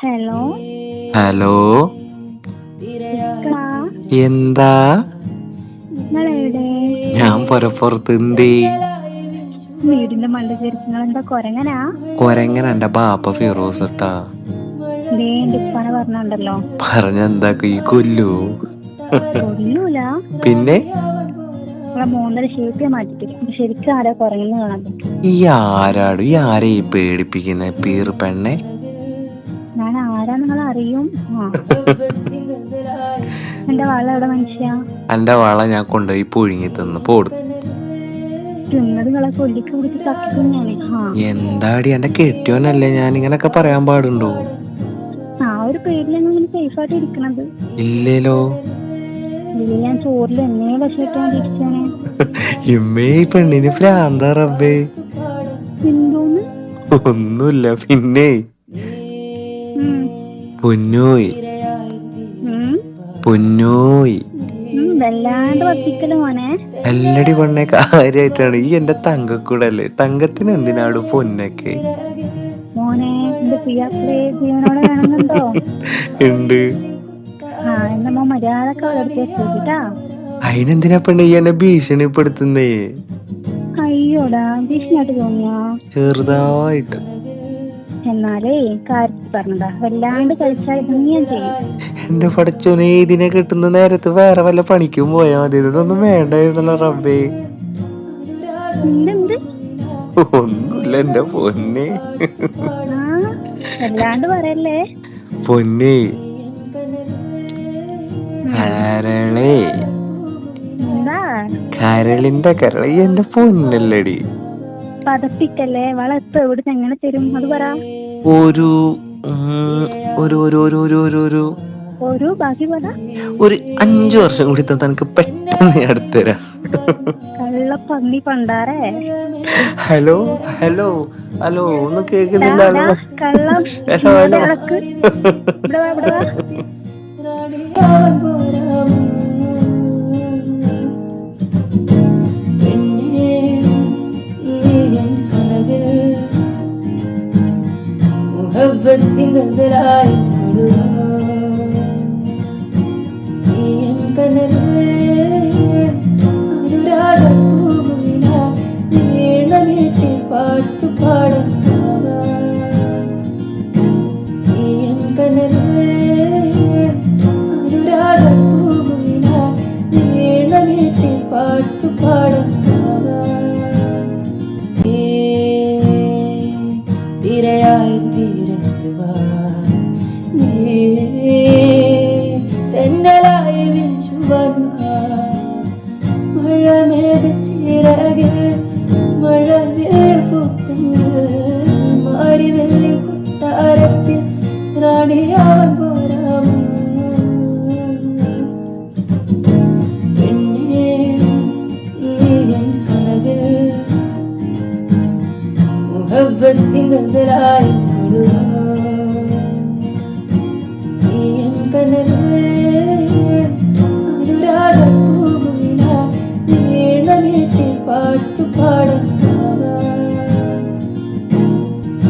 Hello hello ഇക്ക, എന്താ? നിങ്ങളെവിടെ? ഞാൻ പുറത്ത് എന്തേ? വീടിന്റെ മണ്ട കയറി എന്താ കൊരങ്ങനാ? കൊരങ്ങൻ എന്റെ ബാപ്പ ഫിറോസ് ഇട്ടാ വേണ്ട ഇപ്പാനെ പറഞ്ഞുണ്ടല്ലോ. പറഞ്ഞെന്താക്കും ഈ കൊല്ലു? കൊല്ലൂല. പിന്നെ നിങ്ങളെ മോന്തര ഷേപ്പ് മാറ്റിട്ട് ശരിക്കും ആരാ കൊരങ്ങന്ന് കാണാൻ പറ്റും. ഈ ആരെ ഈ പേടിപ്പിക്കുന്ന പീർ പെണ്ണെ? ഞാൻ ആരാ നിങ്ങൾ അറിയും. എന്റെ വള എവിടെ മനുഷ്യ? എന്റെ വള ഞാൻ കൊണ്ടുപോയി പുഴുങ്ങി തിന്ന് പോടും. തിന്നത് നിങ്ങളെ കൊല്ലിക്ക് കുടിച്ച് തട്ടിക്കുഞ്ഞാണ്. എന്താടി എന്റെ കെട്ടിയോനല്ലേ, ഞാൻ ഇങ്ങനൊക്കെ പറയാൻ പാടുണ്ടോ? ആ ഒരു പേരിലാണ് ഇങ്ങനെ സേഫ് ആയിട്ട് ഇരിക്കണത്. ഇല്ലല്ലോ. ഞാൻ ചോറിൽ എന്നേ വിഷമിട്ടാൻ ഇരിക്കാണ്. ഇമ്മേ ഈ പെണ്ണിന് ഭ്രാന്താ റബ്ബേ. എന്തോന്ന്? ഒന്നുമില്ല. പിന്നെ പൊന്നോയ് പൊന്നോയ് വല്ലാണ്ട് വത്തിക്കല് മോനെ. എല്ലടി പെണ്ണെ കാര്യായിട്ടാണ്. ഈ എന്റെ തങ്കക്കൂടെ അല്ലേ, തങ്കത്തിന് എന്തിനാണ് പൊന്നൊക്കെ? മോനെ എന്റെ പ്രിയാപ്പിളെ ജീവനോടെ വേണമെന്നുണ്ടോ? ഉണ്ട്. എന്നാ മോ മര്യാദക്ക് അവളെടുത്ത് വെച്ചോട്ടാ. അതിനെന്തിനാ പെണ്ണെ ഈ എന്നെ ഭീഷണിപ്പെടുത്തുന്നേ? അയ്യോടാ, ഭീഷണിയായിട്ട് തോന്നിയാ? ചെറുതായിട്ട്. എന്നാലേ കാര്യത്തിൽ പറഞ്ഞതാ, വല്ലാണ്ട് കഴിച്ചാൽ ഇതൊന്നും ഞാൻ ചെയ്യും. എന്റെ പടച്ചോനെ, ഇതിനെ കിട്ടുന്ന നേരത്ത് വേറെ വല്ല പണിക്കും പോയാ മതി. ഇതൊന്നും വേണ്ടായിരുന്നല്ലോ റബ്ബേ. ഒന്നുമില്ല എന്റെ പൊന്നെ. വല്ലാണ്ട് പറയല്ലേ പൊന്നെ. കരളേ, എന്താ കരളിന്റെ കരള എന്റെ പൊന്നല്ലടി. പതപ്പിക്കല്ലേ. വളർത്ത് എവിടുന്ന് എങ്ങനെ തരും അത് പറ. ഒരു ഒരു ഒരു ഒരു ഒരു ഒരു ഒരു ഒരു ബാക്കി പറ. ഒരു 5 വർഷം കൂടി തനിക്ക് പെട്ടെന്ന് അടുത്തരാ. കള്ളപ്പന്നി പണ്ടാറേ. ഹലോ ഹലോ ഹലോ, ഒന്ന് കേൾക്കുന്നില്ലല്ലോ? കള്ളം. Hello hello. മുഹബ്ബത്തിൻ ഗസലായി കനവിൽ